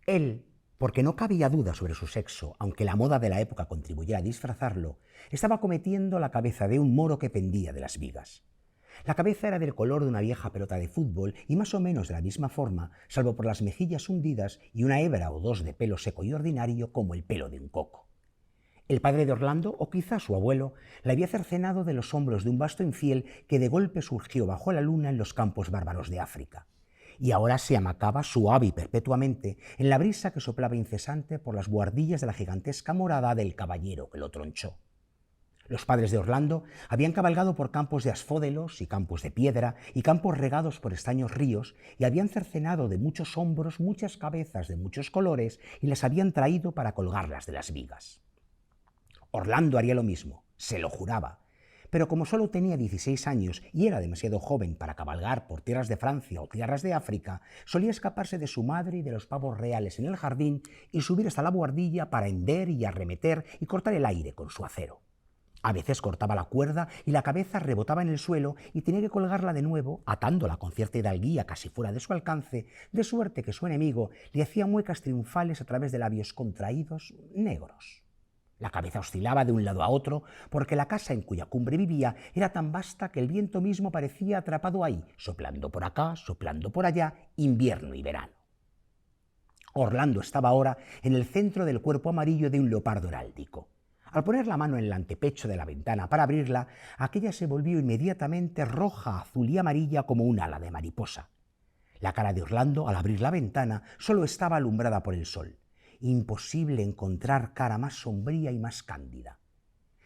Él, porque no cabía duda sobre su sexo, aunque la moda de la época contribuyera a disfrazarlo, estaba cometiendo la cabeza de un moro que pendía de las vigas. La cabeza era del color de una vieja pelota de fútbol y más o menos de la misma forma, salvo por las mejillas hundidas y una hebra o dos de pelo seco y ordinario como el pelo de un coco. El padre de Orlando, o quizá su abuelo, le había cercenado de los hombros de un vasto infiel que de golpe surgió bajo la luna en los campos bárbaros de África. Y ahora se amacaba suave y perpetuamente en la brisa que soplaba incesante por las buhardillas de la gigantesca morada del caballero que lo tronchó. Los padres de Orlando habían cabalgado por campos de asfódelos y campos de piedra y campos regados por estaños ríos y habían cercenado de muchos hombros muchas cabezas de muchos colores y las habían traído para colgarlas de las vigas. Orlando haría lo mismo, se lo juraba, pero como solo tenía 16 años y era demasiado joven para cabalgar por tierras de Francia o tierras de África, solía escaparse de su madre y de los pavos reales en el jardín y subir hasta la buhardilla para hender y arremeter y cortar el aire con su acero. A veces cortaba la cuerda y la cabeza rebotaba en el suelo y tenía que colgarla de nuevo, atándola con cierta hidalguía casi fuera de su alcance, de suerte que su enemigo le hacía muecas triunfales a través de labios contraídos negros. La cabeza oscilaba de un lado a otro porque la casa en cuya cumbre vivía era tan vasta que el viento mismo parecía atrapado ahí, soplando por acá, soplando por allá, invierno y verano. Orlando estaba ahora en el centro del cuerpo amarillo de un leopardo heráldico. Al poner la mano en el antepecho de la ventana para abrirla, aquella se volvió inmediatamente roja, azul y amarilla como un ala de mariposa. La cara de Orlando, al abrir la ventana, solo estaba alumbrada por el sol. Imposible encontrar cara más sombría y más cándida.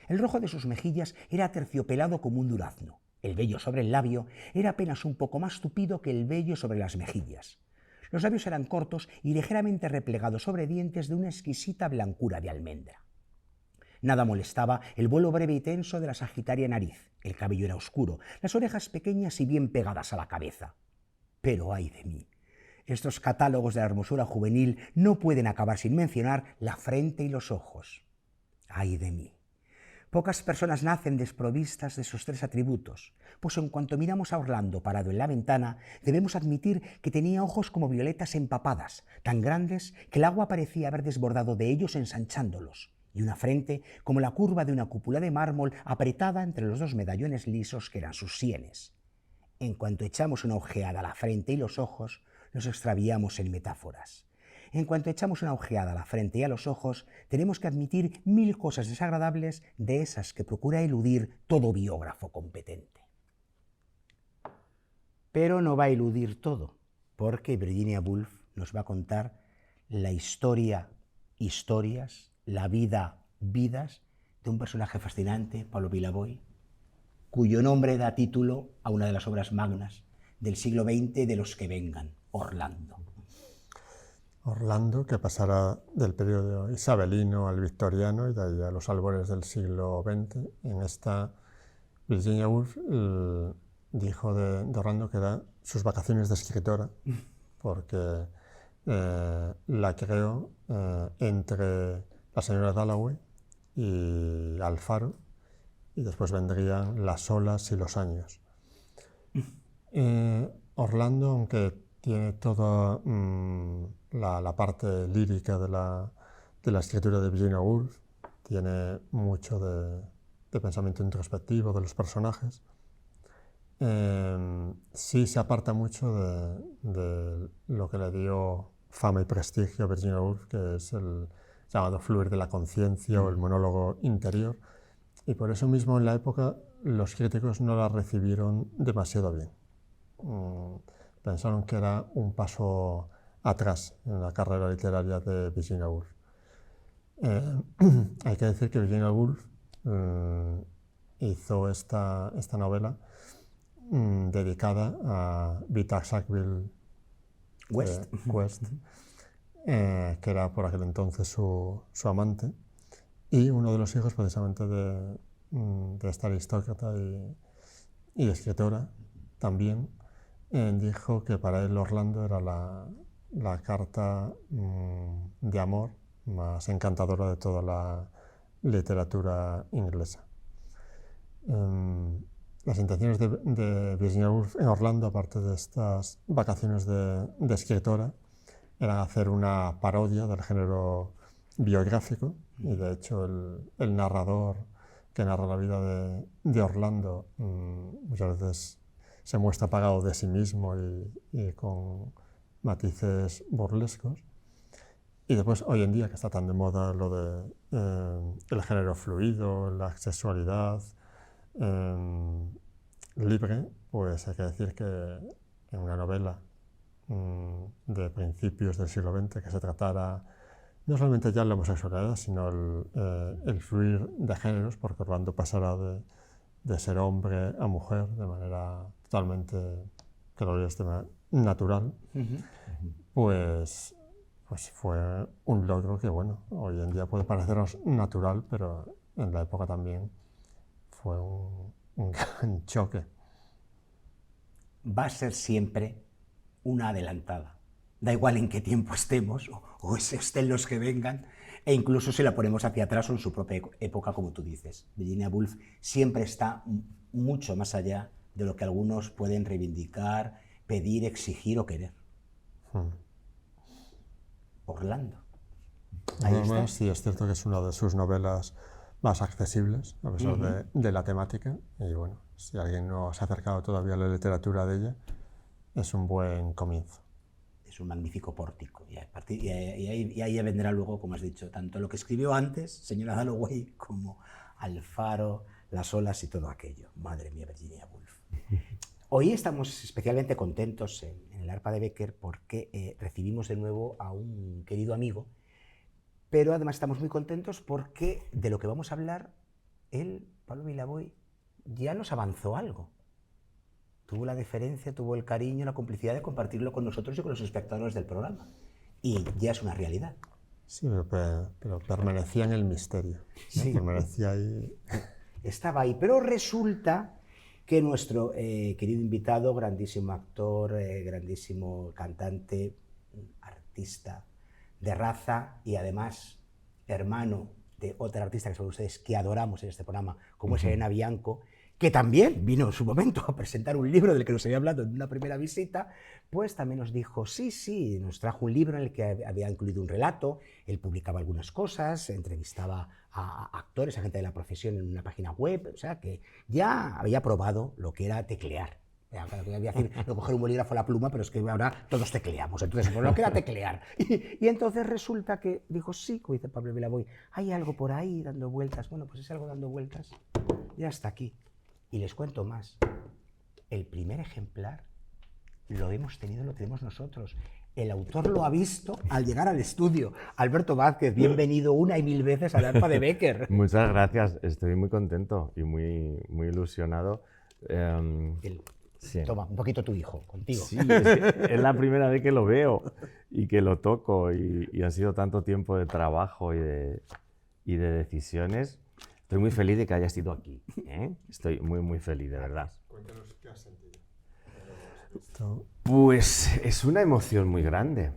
El rojo de sus mejillas era aterciopelado como un durazno. El vello sobre el labio era apenas un poco más tupido que el vello sobre las mejillas. Los labios eran cortos y ligeramente replegados sobre dientes de una exquisita blancura de almendra. Nada molestaba el vuelo breve y tenso de la sagitaria nariz. El cabello era oscuro, las orejas pequeñas y bien pegadas a la cabeza. Pero ay de mí, estos catálogos de la hermosura juvenil no pueden acabar sin mencionar la frente y los ojos. Ay de mí. Pocas personas nacen desprovistas de esos tres atributos, pues en cuanto miramos a Orlando parado en la ventana, debemos admitir que tenía ojos como violetas empapadas, tan grandes que el agua parecía haber desbordado de ellos ensanchándolos, y una frente como la curva de una cúpula de mármol apretada entre los dos medallones lisos que eran sus sienes. En cuanto echamos una ojeada a la frente y los ojos, nos extraviamos en metáforas. En cuanto echamos una ojeada a la frente y a los ojos, tenemos que admitir 1000 cosas desagradables de esas que procura eludir todo biógrafo competente. Pero no va a eludir todo, porque Virginia Woolf nos va a contar la historia, historias, la vida, vidas de un personaje fascinante, Pablo Vilaboy, cuyo nombre da título a una de las obras magnas del siglo XX de los que vengan, Orlando. Orlando, que pasará del periodo isabelino al victoriano y de ahí a los albores del siglo XX. En esta, Virginia Woolf dijo de Orlando que eran sus vacaciones de escritora, porque la creó entre la señora Dalloway y Alfaro, y después vendrían las olas y los años. Orlando, aunque tiene toda la parte lírica de la escritura de Virginia Woolf, tiene mucho de pensamiento introspectivo de los personajes, sí se aparta mucho de lo que le dio fama y prestigio a Virginia Woolf, que es el llamado fluir de la conciencia o el monólogo interior, y por eso mismo en la época los críticos no la recibieron demasiado bien. Pensaron que era un paso atrás en la carrera literaria de Virginia Woolf. Hay que decir que Virginia Woolf hizo esta novela dedicada a Vita Sackville West, que era por aquel entonces su amante, y uno de los hijos precisamente de esta aristócrata y escritora también, dijo que para él Orlando era la carta de amor más encantadora de toda la literatura inglesa. Las intenciones de Virginia Woolf en Orlando, aparte de estas vacaciones de escritora, era hacer una parodia del género biográfico, y de hecho el narrador que narra la vida de Orlando muchas veces se muestra apagado de sí mismo y con matices burlescos. Y después, hoy en día, que está tan de moda lo de el género fluido, la sexualidad libre, pues hay que decir que en una novela de principios del siglo XX que se tratara no solamente ya la homosexualidad, sino el fluir de géneros, porque Orlando pasará de ser hombre a mujer de manera totalmente, que lo es natural, pues fue un logro que, bueno, hoy en día puede parecernos natural, pero en la época también fue un gran choque. Va a ser siempre una adelantada. Da igual en qué tiempo estemos o estén los que vengan, e incluso si la ponemos hacia atrás o en su propia época, como tú dices. Virginia Woolf siempre está mucho más allá de lo que algunos pueden reivindicar, pedir, exigir o querer. Orlando. Ahí está. Sí, es cierto que es una de sus novelas más accesibles, a pesar de la temática, y bueno, si alguien no se ha acercado todavía a la literatura de ella, es un buen comienzo. Es un magnífico pórtico, y ahí ya vendrá luego, como has dicho, tanto lo que escribió antes, señora Dalloway, como Alfaro, Las olas y todo aquello. Madre mía, Virginia Woolf. Hoy estamos especialmente contentos en el Arpa de Becker porque recibimos de nuevo a un querido amigo, pero además estamos muy contentos porque de lo que vamos a hablar, él, Pablo Miraboy, ya nos avanzó algo. Tuvo la deferencia, tuvo el cariño, la complicidad de compartirlo con nosotros y con los espectadores del programa. Y ya es una realidad. Sí, pero permanecía en el misterio, ¿no? Sí. Permanecía ahí. Estaba ahí, pero resulta que nuestro querido invitado, grandísimo actor, grandísimo cantante, artista de raza y además hermano de otra artista que son ustedes que adoramos en este programa, como es Elena Bianco, que también vino en su momento a presentar un libro del que nos había hablado en una primera visita, pues también nos dijo, sí, nos trajo un libro en el que había incluido un relato, él publicaba algunas cosas, entrevistaba a actores, a gente de la profesión en una página web, o sea que ya había probado lo que era teclear. Voy a decir, no coger un bolígrafo a la pluma, pero es que ahora todos tecleamos, entonces pues, lo que era teclear. Y entonces resulta que dijo, sí, como dice Pablo Miraboy, hay algo por ahí dando vueltas. Bueno, pues ese algo dando vueltas ya está aquí. Y les cuento más, el primer ejemplar lo hemos tenido, lo tenemos nosotros. El autor lo ha visto al llegar al estudio. Alberto Vázquez, bienvenido una y mil veces al Arpa de Becker. Muchas gracias, estoy muy contento y muy ilusionado. Sí. Toma, un poquito tu hijo, contigo. Sí, es la primera vez que lo veo y que lo toco y ha sido tanto tiempo de trabajo y de decisiones. Estoy muy feliz de que hayas ido aquí, ¿eh? Estoy muy feliz, de verdad. Cuéntanos qué has sentido. Pues es una emoción muy grande.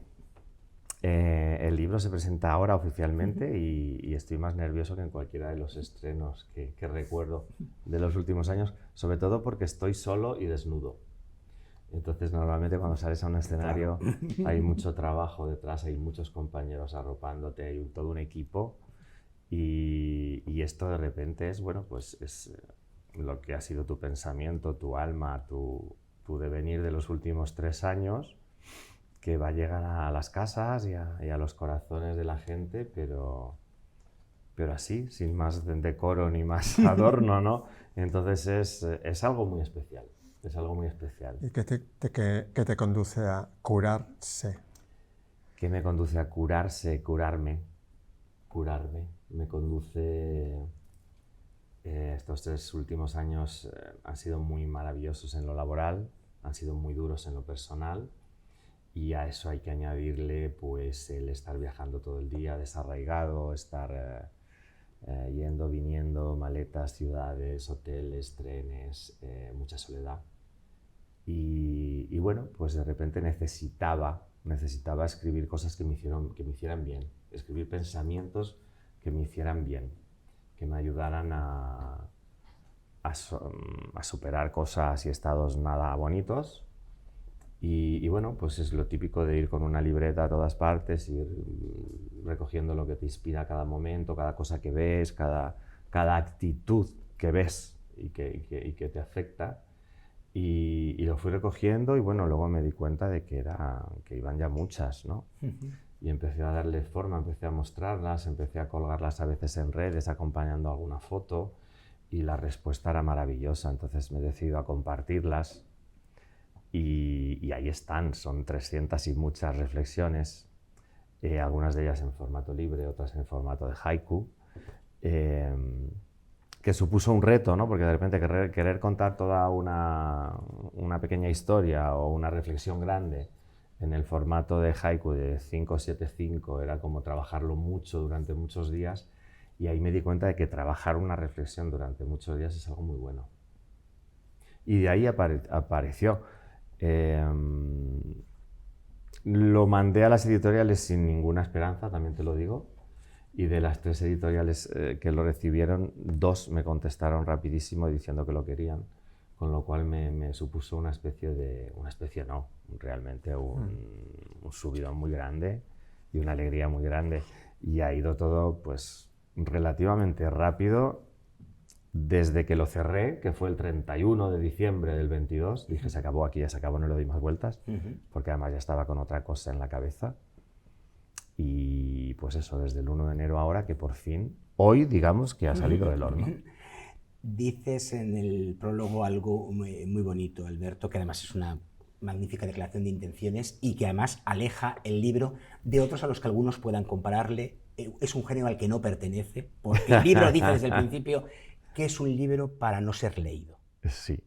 El libro se presenta ahora oficialmente y estoy más nervioso que en cualquiera de los estrenos que recuerdo de los últimos años, sobre todo porque estoy solo y desnudo. Entonces normalmente cuando sales a un escenario hay mucho trabajo detrás, hay muchos compañeros arropándote, hay todo un equipo. Y esto de repente es, bueno, pues es lo que ha sido tu pensamiento, tu alma, tu devenir de los últimos 3 años, que va a llegar a las casas y a los corazones de la gente, pero así, sin más decoro ni más adorno, ¿no? Entonces es algo muy especial, es algo muy especial. ¿Y qué te conduce a curarse? ¿Qué me conduce a curarse, curarme? Me conduce, estos 3 últimos años han sido muy maravillosos en lo laboral, han sido muy duros en lo personal y a eso hay que añadirle pues el estar viajando todo el día, desarraigado, estar yendo, viniendo, maletas, ciudades, hoteles, trenes, mucha soledad y bueno, pues de repente necesitaba escribir cosas que me hicieran bien, escribir pensamientos que me hicieran bien, que me ayudaran a superar cosas y estados nada bonitos Y bueno, pues es lo típico de ir con una libreta a todas partes, ir recogiendo lo que te inspira a cada momento, cada cosa que ves, cada actitud que ves y que te afecta. Y lo fui recogiendo y bueno, luego me di cuenta de que iban ya muchas, ¿no? Y empecé a darle forma, empecé a mostrarlas, empecé a colgarlas a veces en redes acompañando alguna foto y la respuesta era maravillosa, entonces me he decidido a compartirlas y ahí están, son 300 y muchas reflexiones, algunas de ellas en formato libre, otras en formato de haiku, que supuso un reto, ¿no? Porque de repente querer contar toda una pequeña historia o una reflexión grande en el formato de haiku de 575 era como trabajarlo mucho durante muchos días y ahí me di cuenta de que trabajar una reflexión durante muchos días es algo muy bueno. Y de ahí apareció. Lo mandé a las editoriales sin ninguna esperanza, también te lo digo, y de las 3 editoriales que lo recibieron, 2 me contestaron rapidísimo diciendo que lo querían, con lo cual me supuso una especie no, realmente un subidón muy grande y una alegría muy grande. Y ha ido todo pues relativamente rápido desde que lo cerré, que fue el 31 de diciembre del 22. Dije, se acabó aquí, ya se acabó, no le doy más vueltas, porque además ya estaba con otra cosa en la cabeza. Y pues eso, desde el 1 de enero ahora, que por fin, hoy digamos que ha salido del horno. Dices en el prólogo algo muy bonito, Alberto, que además es una magnífica declaración de intenciones y que además aleja el libro de otros a los que algunos puedan compararle. Es un género al que no pertenece, porque el libro dice desde el principio que es un libro para no ser leído. Sí.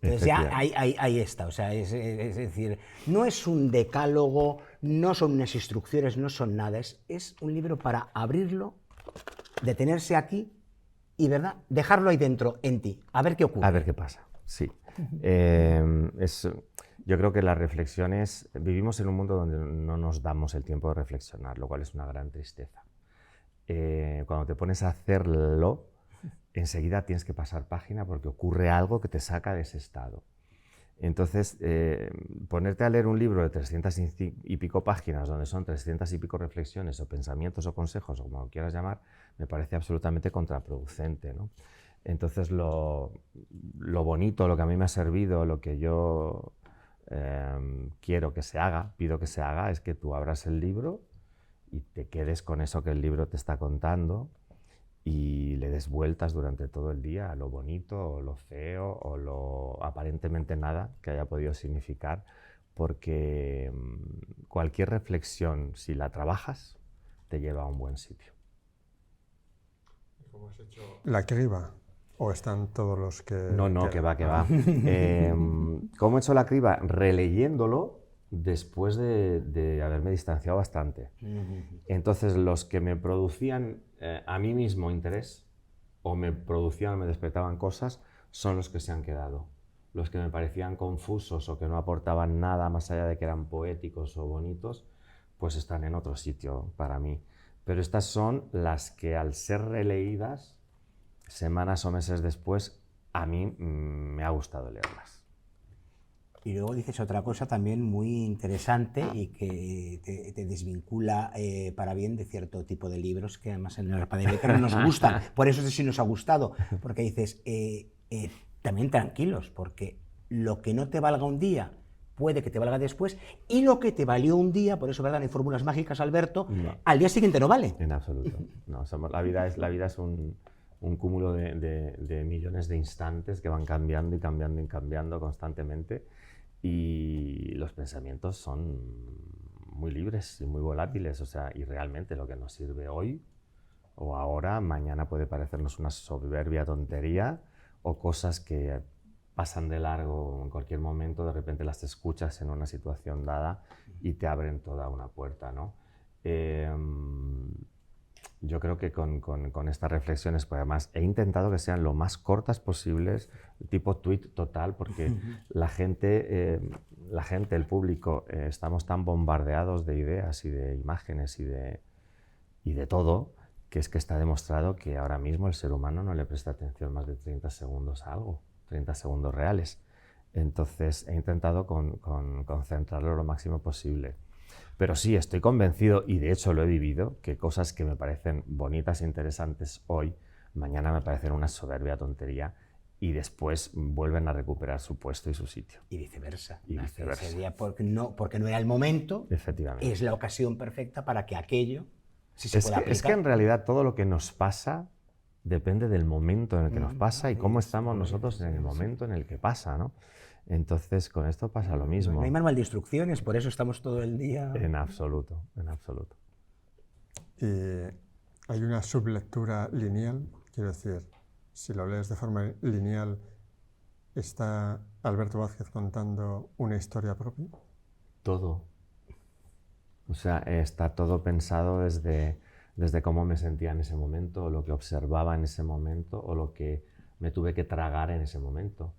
Entonces ya ahí está, o sea, es decir, no es un decálogo, no son unas instrucciones, no son nada, es un libro para abrirlo, detenerse aquí y, ¿verdad?, dejarlo ahí dentro, en ti, a ver qué ocurre. A ver qué pasa, sí. Yo creo que las reflexiones, vivimos en un mundo donde no nos damos el tiempo de reflexionar, lo cual es una gran tristeza. Cuando te pones a hacerlo, enseguida tienes que pasar página porque ocurre algo que te saca de ese estado. Entonces, ponerte a leer un libro de 300 y pico páginas, donde son 300 y pico reflexiones o pensamientos o consejos, o como lo quieras llamar, me parece absolutamente contraproducente, ¿no? Entonces, lo bonito, lo que a mí me ha servido, lo que yo quiero que se haga, pido que se haga, es que tú abras el libro y te quedes con eso que el libro te está contando y le des vueltas durante todo el día a lo bonito o lo feo o lo aparentemente nada que haya podido significar, porque cualquier reflexión, si la trabajas, te lleva a un buen sitio. ¿Cómo has hecho la criba? ¿O están todos los que...? No, que va. ¿Cómo he hecho la criba? Releyéndolo después de haberme distanciado bastante. Entonces, los que me producían a mí mismo interés o me despertaban cosas son los que se han quedado. Los que me parecían confusos o que no aportaban nada más allá de que eran poéticos o bonitos, pues están en otro sitio para mí. Pero estas son las que, al ser releídas semanas o meses después, a mí me ha gustado leerlas. Y luego dices otra cosa también muy interesante y que te desvincula para bien de cierto tipo de libros que además en el Arpadebeca no nos gustan. Por eso sí nos ha gustado, porque dices, también tranquilos, porque lo que no te valga un día puede que te valga después, y lo que te valió un día, por eso, ¿verdad?, no hay fórmulas mágicas, Alberto, no. Al día siguiente no vale. En absoluto. No, la vida es un cúmulo de millones de instantes que van cambiando y cambiando y cambiando constantemente. Y los pensamientos son muy libres y muy volátiles, o sea, y realmente lo que nos sirve hoy o ahora, mañana puede parecernos una soberbia tontería o cosas que pasan de largo en cualquier momento, de repente las escuchas en una situación dada y te abren toda una puerta, ¿no? Yo creo que con estas reflexiones, pues además he intentado que sean lo más cortas posibles, tipo tweet total, porque la gente, el público, estamos tan bombardeados de ideas y de imágenes y de todo, que es que está demostrado que ahora mismo el ser humano no le presta atención más de 30 segundos a algo, 30 segundos reales. Entonces he intentado concentrarlo lo máximo posible. Pero sí, estoy convencido, y de hecho lo he vivido, que cosas que me parecen bonitas e interesantes hoy, mañana me parecen una soberbia tontería y después vuelven a recuperar su puesto y su sitio. Y viceversa. Y viceversa. Ese día porque no era el momento, Efectivamente. es la ocasión perfecta para que aquello sí se pueda aplicar. Es que en realidad todo lo que nos pasa depende del momento en el que nos pasa y cómo estamos nosotros en el momento en el que pasa, ¿no? Entonces, con esto pasa lo mismo. No hay manual de instrucciones, por eso estamos todo el día... En absoluto, en absoluto. Y hay una sublectura lineal, quiero decir, si lo lees de forma lineal, ¿está Alberto Vázquez contando una historia propia? Todo. O sea, está todo pensado desde cómo me sentía en ese momento, o lo que observaba en ese momento, o lo que me tuve que tragar en ese momento.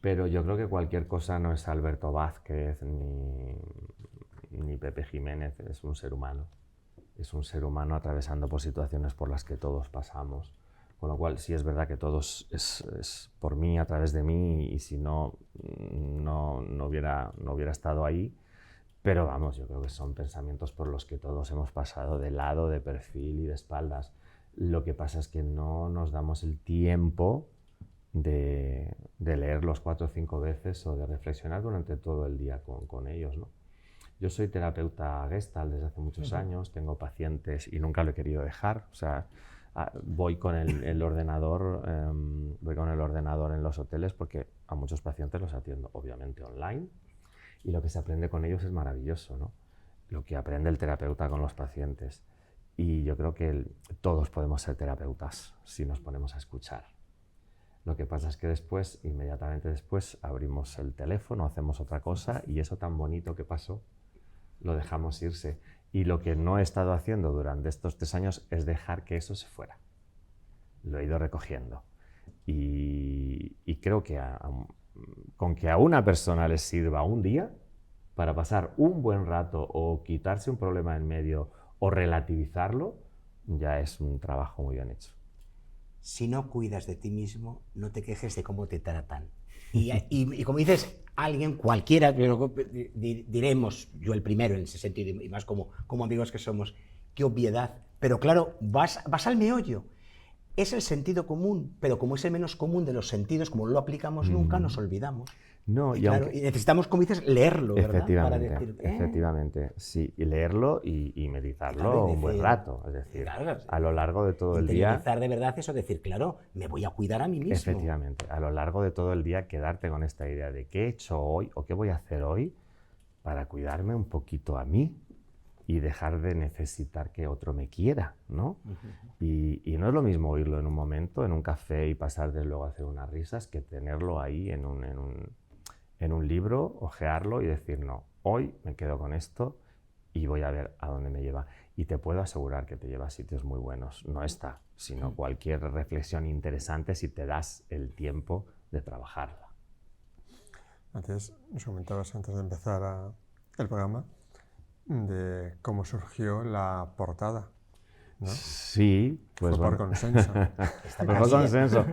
Pero yo creo que cualquier cosa no es Alberto Vázquez ni Pepe Jiménez, es un ser humano. Es un ser humano atravesando por situaciones por las que todos pasamos. Con lo cual, sí es verdad que todo es por mí, a través de mí, y si no hubiera estado ahí. Pero vamos, yo creo que son pensamientos por los que todos hemos pasado, de lado, de perfil y de espaldas. Lo que pasa es que no nos damos el tiempo de leerlos 4 o 5 veces o de reflexionar durante todo el día con ellos, ¿no? Yo soy terapeuta Gestalt desde hace muchos años, tengo pacientes y nunca lo he querido dejar. O sea, voy con el ordenador en los hoteles porque a muchos pacientes los atiendo, obviamente, online. Y lo que se aprende con ellos es maravilloso, ¿no? Lo que aprende el terapeuta con los pacientes. Y yo creo que todos podemos ser terapeutas si nos ponemos a escuchar. Lo que pasa es que después, inmediatamente después, abrimos el teléfono, hacemos otra cosa y eso tan bonito que pasó, lo dejamos irse. Y lo que no he estado haciendo durante estos 3 años es dejar que eso se fuera. Lo he ido recogiendo. Y creo que con que a una persona les sirva un día para pasar un buen rato o quitarse un problema en medio o relativizarlo, ya es un trabajo muy bien hecho. Si no cuidas de ti mismo, no te quejes de cómo te tratan. Y como dices, alguien, cualquiera, diremos, yo el primero en ese sentido, y más como amigos que somos, qué obviedad. Pero claro, vas al meollo. Es el sentido común, pero como es el menos común de los sentidos, como no lo aplicamos nunca, nos olvidamos. No, y necesitamos, como dices, leerlo, ¿verdad? Efectivamente, Para decir, efectivamente, sí, y leerlo y meditarlo un buen rato, es decir, claro, a lo largo de todo el día. Interiorizar de verdad eso, decir, claro, me voy a cuidar a mí mismo. Efectivamente, a lo largo de todo el día quedarte con esta idea de qué he hecho hoy o qué voy a hacer hoy para cuidarme un poquito a mí y dejar de necesitar que otro me quiera, ¿no? Y no es lo mismo oírlo en un momento, en un café y pasar de luego a hacer unas risas, que tenerlo ahí en un libro, ojearlo y decir, no, hoy me quedo con esto y voy a ver a dónde me lleva. Y te puedo asegurar que te lleva a sitios muy buenos. No esta, sino cualquier reflexión interesante si te das el tiempo de trabajarla. Antes nos comentabas, antes de empezar el programa, de cómo surgió la portada, ¿no? Sí, pues fue por consenso. Por consenso.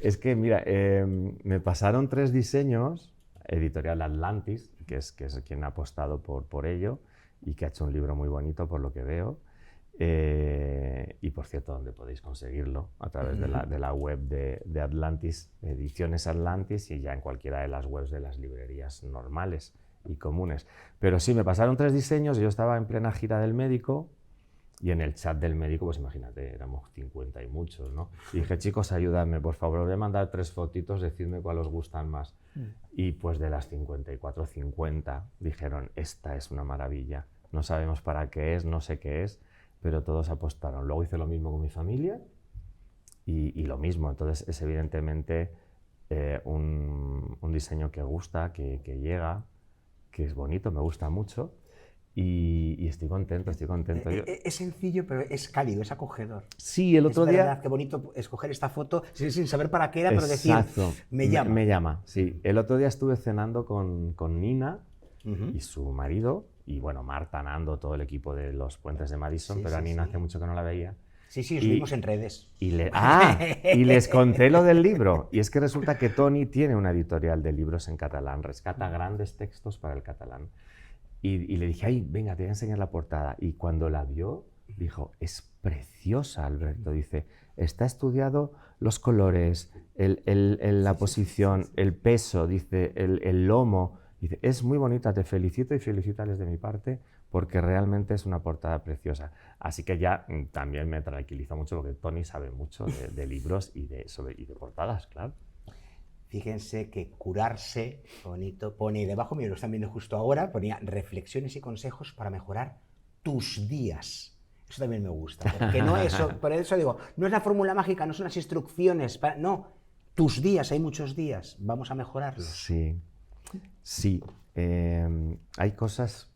Es que mira, me pasaron 3 diseños, Editorial Atlantis, que es quien ha apostado por ello y que ha hecho un libro muy bonito por lo que veo. Y por cierto, donde podéis conseguirlo a través de la web de Atlantis, Ediciones Atlantis, y ya en cualquiera de las webs de las librerías normales y comunes. Pero sí, me pasaron 3 diseños y yo estaba en plena gira del médico y en el chat del médico, pues imagínate, éramos 50 y muchos, ¿no? Y dije, chicos, ayúdame, por favor, os voy a mandar 3 fotitos, decidme cuál os gustan más. Y pues de las 54, 50 dijeron, esta es una maravilla, no sabemos para qué es, no sé qué es, pero todos apostaron. Luego hice lo mismo con mi familia y lo mismo. Entonces es evidentemente un diseño que gusta, que llega, que es bonito, me gusta mucho y estoy contento, estoy contento. Es sencillo, pero es cálido, es acogedor. Sí, el otro día... día... verdad, qué bonito escoger esta foto sin saber para qué era, pero Exacto. decir, me llama. Me llama, sí. El otro día estuve cenando con Nina y su marido, y bueno, Marta, Nando, todo el equipo de los Puentes de Madison, pero a Nina hace mucho que no la veía. Sí, sí, os vimos en redes. Y les conté lo del libro. Y es que resulta que Toni tiene una editorial de libros en catalán, rescata grandes textos para el catalán. Y le dije, ay, venga, te voy a enseñar la portada. Y cuando la vio, dijo, es preciosa, Alberto. Dice, está estudiado los colores, la posición, el peso, dice, el lomo. Dice, es muy bonita, te felicito y felicítales de mi parte, porque realmente es una portada preciosa. Así que ya también me tranquiliza mucho, porque Toni sabe mucho de libros y de portadas, claro. Fíjense que curarse, bonito, pone debajo mío, lo están viendo justo ahora, ponía reflexiones y consejos para mejorar tus días. Eso también me gusta, porque no eso, por eso digo, no es la fórmula mágica, no son las instrucciones, no, tus días, hay muchos días, vamos a mejorarlos. Sí, sí, hay cosas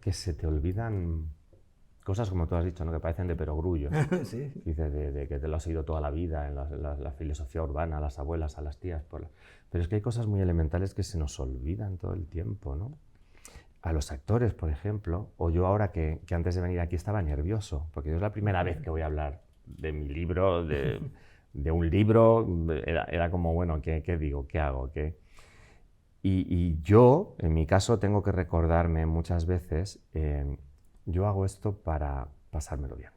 que se te olvidan, cosas como tú has dicho, ¿no? Que parecen de perogrullo. Sí. Dices de que te lo has oído toda la vida en la filosofía urbana, a las abuelas, a las tías. Pero es que hay cosas muy elementales que se nos olvidan todo el tiempo, ¿no? A los actores, por ejemplo, o yo ahora que antes de venir aquí estaba nervioso, porque es la primera vez que voy a hablar de mi libro, de un libro, era como, bueno, ¿qué digo? ¿Qué hago? Y yo, en mi caso, tengo que recordarme muchas veces, yo hago esto para pasármelo bien.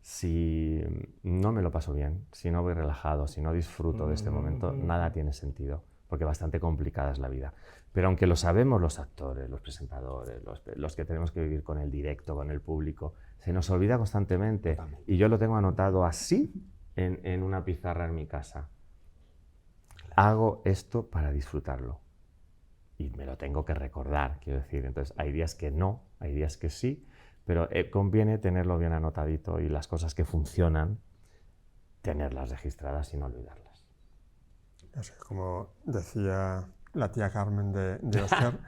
Si no me lo paso bien, si no voy relajado, si no disfruto de este momento, nada tiene sentido, porque bastante complicada es la vida. Pero aunque lo sabemos los actores, los presentadores, los que tenemos que vivir con el directo, con el público, se nos olvida constantemente. Y yo lo tengo anotado así en una pizarra en mi casa. Hago esto para disfrutarlo. Y me lo tengo que recordar, quiero decir. Entonces, hay días que no, hay días que sí, pero conviene tenerlo bien anotadito y las cosas que funcionan, tenerlas registradas y no olvidarlas. Como decía la tía Carmen de Oscar,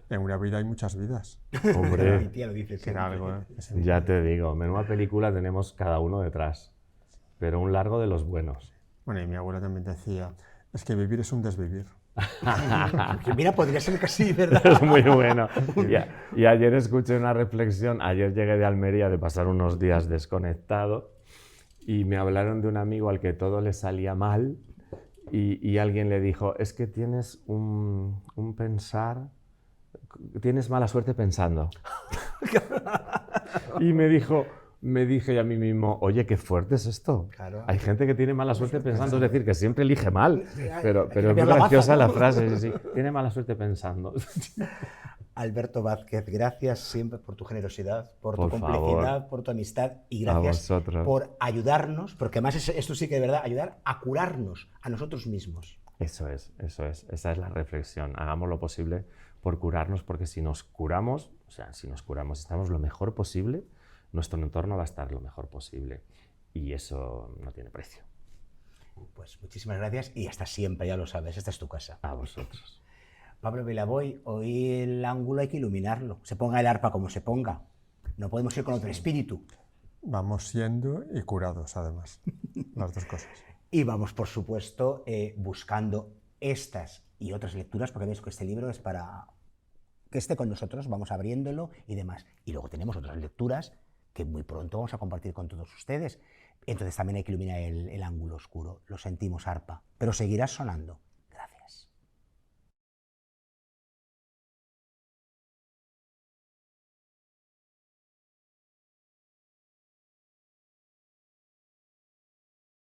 en una vida hay muchas vidas. Hombre, Mi tía lo dice siempre. Algo, ya te digo, menuda película tenemos cada uno detrás, pero un largo de los buenos. Bueno, y mi abuela también decía, es que vivir es un desvivir. Mira, podría ser casi, ¿verdad? Es muy bueno. Y ayer escuché una reflexión, ayer llegué de Almería de pasar unos días desconectado y me hablaron de un amigo al que todo le salía mal y alguien le dijo, es que tienes un pensar, tienes mala suerte pensando. Y me dije a mí mismo, oye, qué fuerte es esto. Claro. Hay gente que tiene mala suerte pensando, es decir, que siempre elige mal. Pero es muy cambiar la graciosa baza, la ¿no? frase, sí, tiene mala suerte pensando. Alberto Vázquez, gracias siempre por tu generosidad, por tu Por complicidad, favor. por tu amistad y A gracias vosotros. por ayudarnos, porque además esto sí que de verdad, ayudar a curarnos a nosotros mismos. Eso es. Esa es la reflexión. Hagamos lo posible por curarnos, porque si nos curamos, estamos lo mejor posible, nuestro entorno va a estar lo mejor posible. Y eso no tiene precio. Pues muchísimas gracias y hasta siempre, ya lo sabes, esta es tu casa. A vosotros. Pablo Vilaboy, hoy el ángulo hay que iluminarlo. Se ponga el arpa como se ponga. No podemos ir con otro espíritu. Vamos siendo y curados, además. Las dos cosas. Y vamos, por supuesto, buscando estas y otras lecturas, porque veis que este libro es para que esté con nosotros, vamos abriéndolo y demás. Y luego tenemos otras lecturas que muy pronto vamos a compartir con todos ustedes. Entonces también hay que iluminar el ángulo oscuro. Lo sentimos, arpa, pero seguirá sonando.